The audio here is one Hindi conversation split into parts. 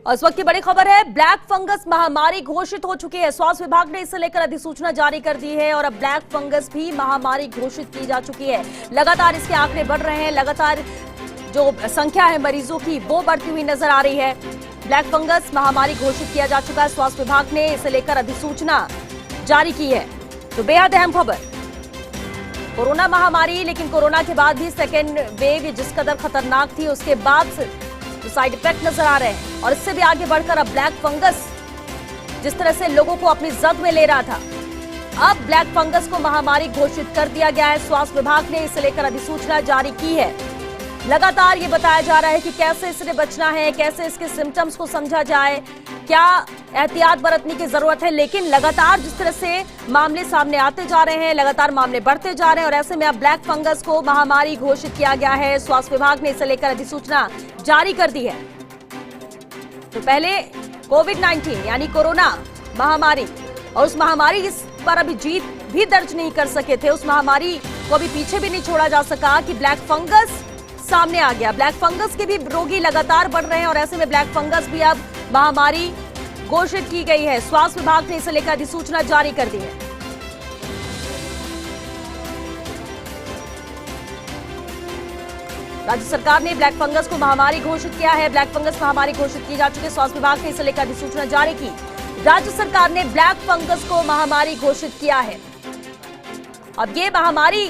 और इस वक्त की बड़ी खबर है, ब्लैक फंगस महामारी घोषित हो चुकी है। स्वास्थ्य विभाग ने इसे लेकर अधिसूचना जारी कर दी है और अब ब्लैक फंगस भी महामारी घोषित की जा चुकी है। लगातार इसके आंकड़े बढ़ रहे हैं, लगातार जो संख्या है मरीजों की वो बढ़ती हुई नजर आ रही है। ब्लैक फंगस महामारी घोषित किया जा चुका है। स्वास्थ्य विभाग ने इसे लेकर अधिसूचना जारी की है। तो बेहद अहम खबर, कोरोना महामारी, लेकिन कोरोना के बाद भी सेकेंड वेव जिस कदर खतरनाक थी, उसके बाद जो साइड इफेक्ट नजर आ रहे हैं और इससे भी आगे बढ़कर अब ब्लैक फंगस जिस तरह से लोगों को अपनी जद में ले रहा था, अब ब्लैक फंगस को महामारी घोषित कर दिया गया है। स्वास्थ्य विभाग ने इसे लेकर अधिसूचना जारी की है। लगातार ये बताया जा रहा है कि कैसे इससे बचना है, कैसे इसके सिम्टम्स को समझा जाए, क्या एहतियात बरतने की जरूरत है। लेकिन लगातार जिस तरह से मामले सामने आते जा रहे हैं, लगातार मामले बढ़ते जा रहे हैं और ऐसे में अब ब्लैक फंगस को महामारी घोषित किया गया है। स्वास्थ्य विभाग ने इसे लेकर अधिसूचना जारी कर दी है। तो पहले कोविड-19 यानी कोरोना महामारी, और उस महामारी पर अभी जीत भी दर्ज नहीं कर सके थे, उस महामारी को अभी पीछे भी नहीं छोड़ा जा सका कि ब्लैक फंगस सामने आ गया। ब्लैक फंगस के भी रोगी लगातार बढ़ रहे हैं और ऐसे में ब्लैक फंगस भी अब महामारी घोषित की गई है। स्वास्थ्य विभाग ने इसे लेकर अधिसूचना जारी कर दी है। राज्य सरकार ने ब्लैक फंगस को महामारी घोषित किया है। ब्लैक फंगस महामारी घोषित की जा चुकी है। स्वास्थ्य विभाग ने इसे लेकर अधिसूचना जारी की। राज्य सरकार ने ब्लैक फंगस को महामारी घोषित किया है। अब ये महामारी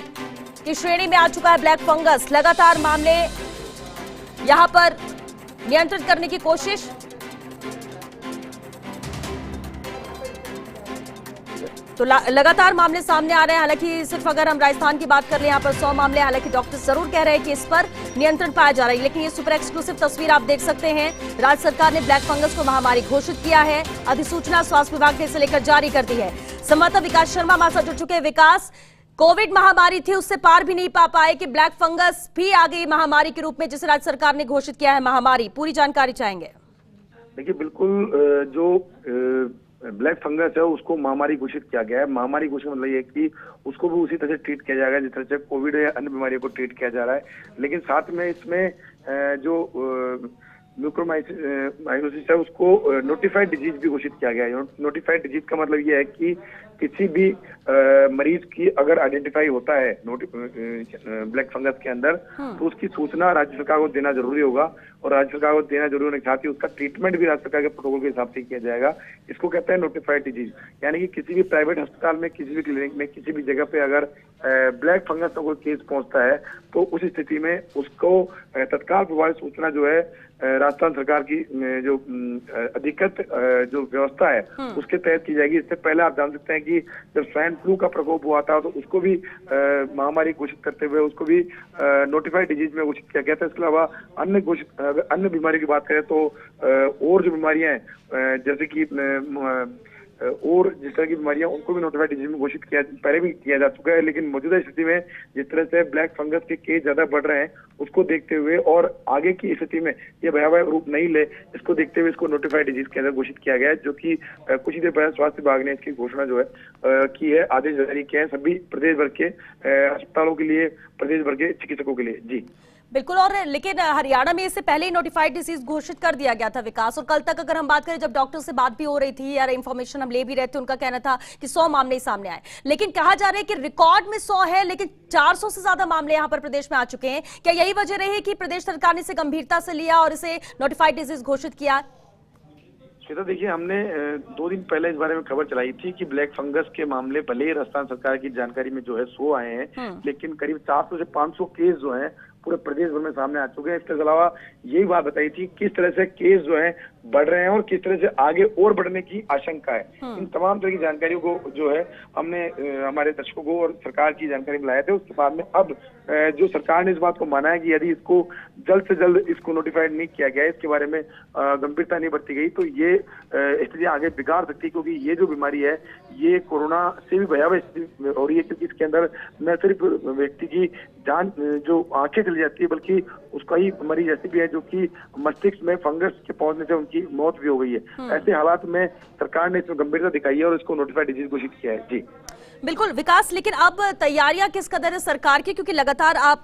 की श्रेणी में आ चुका है ब्लैक फंगस। लगातार मामले यहां पर नियंत्रित करने की कोशिश, तो लगातार मामले सामने आ रहे हैं। हालांकि सिर्फ अगर हम राजस्थान की बात कर ले, यहाँ पर 100 मामले, हालांकि डॉक्टर जरूर कह रहे हैं कि इस पर नियंत्रण पाया जा रहा है। लेकिन ये सुपर एक्सक्लूसिव तस्वीर आप देख सकते हैं। राज्य सरकार ने ब्लैक फंगस को महामारी घोषित किया है। अधिसूचना स्वास्थ्य विभाग ने इसे लेकर जारी कर दी है। संवाददाता विकास शर्मा हमारे साथ जुड़ चुके हैं। विकास, कोविड महामारी थी, उससे पार भी नहीं पा पाए कि ब्लैक फंगस भी आ गई महामारी के रूप में, जिसे राज्य सरकार ने घोषित किया है महामारी, पूरी जानकारी चाहेंगे। देखिए, बिल्कुल जो ब्लैक फंगस है उसको महामारी घोषित किया गया है। महामारी घोषित मतलब ये कि उसको भी उसी तरह से ट्रीट किया जाएगा जिस तरह से कोविड या अन्य बीमारियों को ट्रीट किया जा रहा है। लेकिन साथ में इसमें जो म्यूकोरमाइकोसिस है उसको नोटिफाइड डिजीज भी घोषित किया गया है। नोटिफाइड डिजीज का मतलब ये है कि किसी भी मरीज की अगर आइडेंटिफाई होता है ब्लैक फंगस के अंदर, तो उसकी सूचना राज्य सरकार को देना जरूरी होगा और राज्य सरकार को देना जरूरी होने के साथ ही उसका ट्रीटमेंट भी राज्य सरकार के प्रोटोकॉल के हिसाब से किया जाएगा। इसको कहते हैं नोटिफाइड डिजीज। यानी कि किसी भी प्राइवेट अस्पताल में, किसी भी क्लिनिक में, किसी भी जगह पे अगर ब्लैक फंगस का कोई केस पहुंचता है तो उस स्थिति में उसको तत्काल प्रभावी सूचना जो है राजस्थान सरकार की जो अधिकृत जो व्यवस्था है उसके तहत की जाएगी। इससे पहले आप जान सकते हैं कि जब स्वाइन फ्लू का प्रकोप हुआ था तो उसको भी महामारी घोषित करते हुए उसको भी नोटिफाइड डिजीज में घोषित किया गया था। इसके अलावा अन्य बीमारी की बात करें तो और जो बीमारियां हैं जैसे कि और जिस तरह की बीमारियां, उनको भी नोटिफाइड डिजीज में घोषित किया पहले भी किया जा चुका है। लेकिन मौजूदा स्थिति में जिस तरह से ब्लैक फंगस के केस ज्यादा बढ़ रहे हैं उसको देखते हुए और आगे की स्थिति में ये भयावह रूप नहीं ले, इसको देखते हुए इसको नोटिफाइड डिजीज के अंदर घोषित किया गया है, जो कि कुछ ही देर पहले स्वास्थ्य विभाग ने इसकी घोषणा जो है की है, आदेश जारी किया है सभी प्रदेश भर के अस्पतालों के लिए, प्रदेश भर के चिकित्सकों के लिए। जी बिल्कुल। और लेकिन हरियाणा में इससे पहले ही नोटिफाइड डिसीज घोषित कर दिया गया था विकास। और कल तक अगर हम बात करें, जब डॉक्टर से बात भी हो रही थी या इन्फॉर्मेशन हम ले भी रहे थे, उनका कहना था कि 100 मामले ही सामने आए। लेकिन कहा जा रहा है कि रिकॉर्ड में 100 है, लेकिन 400 से ज्यादा मामले यहाँ पर प्रदेश में आ चुके हैं। क्या यही वजह रही कि प्रदेश सरकार ने इसे गंभीरता से लिया और इसे नोटिफाइड डिसीज घोषित किया? श्वेता, देखिए, हमने 2 दिन पहले इस बारे में खबर चलाई थी कि ब्लैक फंगस के मामले भले ही राजस्थान सरकार की जानकारी में जो है 100 आए हैं, लेकिन करीब 400 से 500 केस जो हैं पूरे प्रदेश भर में सामने आ चुके हैं। इसके अलावा यही बात बताई थी किस तरह से केस जो है बढ़ रहे हैं और किस तरह से आगे और बढ़ने की आशंका है। इन तमाम तरह की जानकारियों को जो है हमने हमारे दर्शकों को और सरकार की जानकारी में लाए थे। उसके बाद में अब जो सरकार ने इस बात को माना है कि यदि इसको जल्द से जल्द इसको नोटिफाइड नहीं किया गया, इसके बारे में गंभीरता नहीं बरती गई, तो ये स्थिति आगे बिगाड़ सकती है। क्योंकि ये जो बीमारी है ये कोरोना से भी भयावह स्थिति हो रही है, क्योंकि इसके अंदर न सिर्फ व्यक्ति की जान जो आंखें चली जाती है, बल्कि उसका ही मरीज ऐसी भी है जो कि मस्तिष्क में फंगस के पहुंचने से उनकी मौत भी हो गई है। ऐसे हालात में सरकार ने इसमें गंभीरता दिखाई है और इसको नोटिफाइड डिजीज घोषित किया है। जी बिल्कुल विकास, लेकिन अब तैयारियां किस कदर है सरकार की, क्योंकि लगातार आप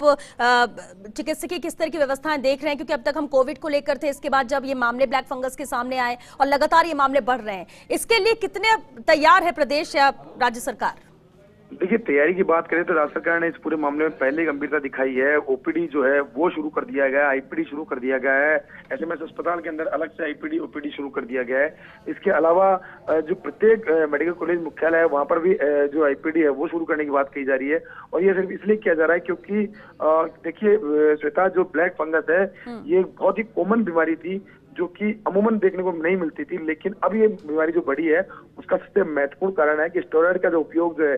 चिकित्सकीय किस तरह की व्यवस्थाएं देख रहे हैं, क्योंकि अब तक हम कोविड को लेकर थे, इसके बाद जब ये मामले ब्लैक फंगस के सामने आए और लगातार ये मामले बढ़ रहे हैं, इसके लिए कितने तैयार है प्रदेश या राज्य सरकार? देखिए, तैयारी की बात करें तो राज्य सरकार ने इस पूरे मामले में पहले गंभीरता दिखाई है। ओपीडी जो है वो शुरू कर दिया गया है, आईपीडी शुरू कर दिया गया है, एसएमएस अस्पताल के अंदर अलग से आईपीडी ओपीडी शुरू कर दिया गया है। इसके अलावा जो प्रत्येक मेडिकल कॉलेज मुख्यालय है वहां पर भी जो आईपीडी है वो शुरू करने की बात कही जा रही है। और ये सिर्फ इसलिए किया जा रहा है क्योंकि देखिए श्वेता, जो ब्लैक फंगस है ये एक बहुत ही कॉमन बीमारी थी जो कि अमूमन देखने को नहीं मिलती थी, लेकिन अब ये बीमारी जो बढ़ी है उसका सबसे महत्वपूर्ण कारण है कि स्टेरॉइड का जो उपयोग जो है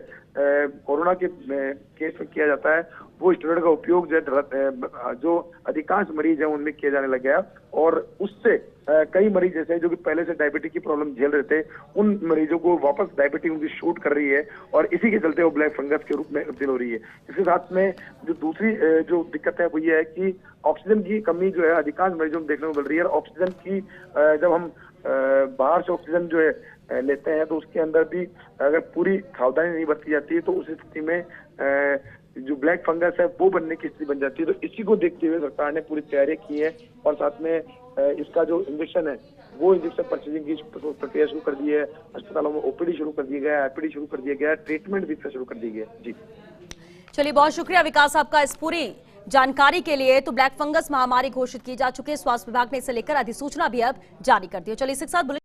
कोरोना के केस में किया जाता है, वो स्टेरॉइड का उपयोग जो है जो अधिकांश मरीज है उनमें किया जाने लग गया। और उससे कई मरीज जैसे जो कि पहले से डायबिटीज की प्रॉब्लम झेल रहे थे, उन मरीजों को वापस डायबिटीज उनकी शूट कर रही है और इसी के चलते वो ब्लैक फंगस के रूप में तब्दील हो रही है। इसके साथ में जो दूसरी जो दिक्कत है वो ये है कि ऑक्सीजन की कमी जो है अधिकांश मरीजों में देखने को मिल रही है। और ऑक्सीजन की जब हम बाहर से ऑक्सीजन जो है लेते हैं तो उसके अंदर भी अगर पूरी सावधानी नहीं बरती जाती है तो उस स्थिति में जो ब्लैक फंगस है वो बनने की स्थिति बन जाती है। तो इसी को देखते हुए सरकार ने पूरी तैयारी की है और साथ में इसका जो इंजेक्शन है वो इंजेक्शन परचेजिंग की प्रक्रिया शुरू कर दी है। अस्पतालों में ओपीडी शुरू कर दिया गया है, आईपीडी शुरू कर दिया गया है, ट्रीटमेंट भी शुरू कर दी गई है। जी चलिए, बहुत शुक्रिया विकास आपका इस पूरी जानकारी के लिए। तो ब्लैक फंगस महामारी घोषित की जा चुकी है, स्वास्थ्य विभाग ने इसे लेकर अधिसूचना भी अब जारी कर दी है। चलिए इसके साथ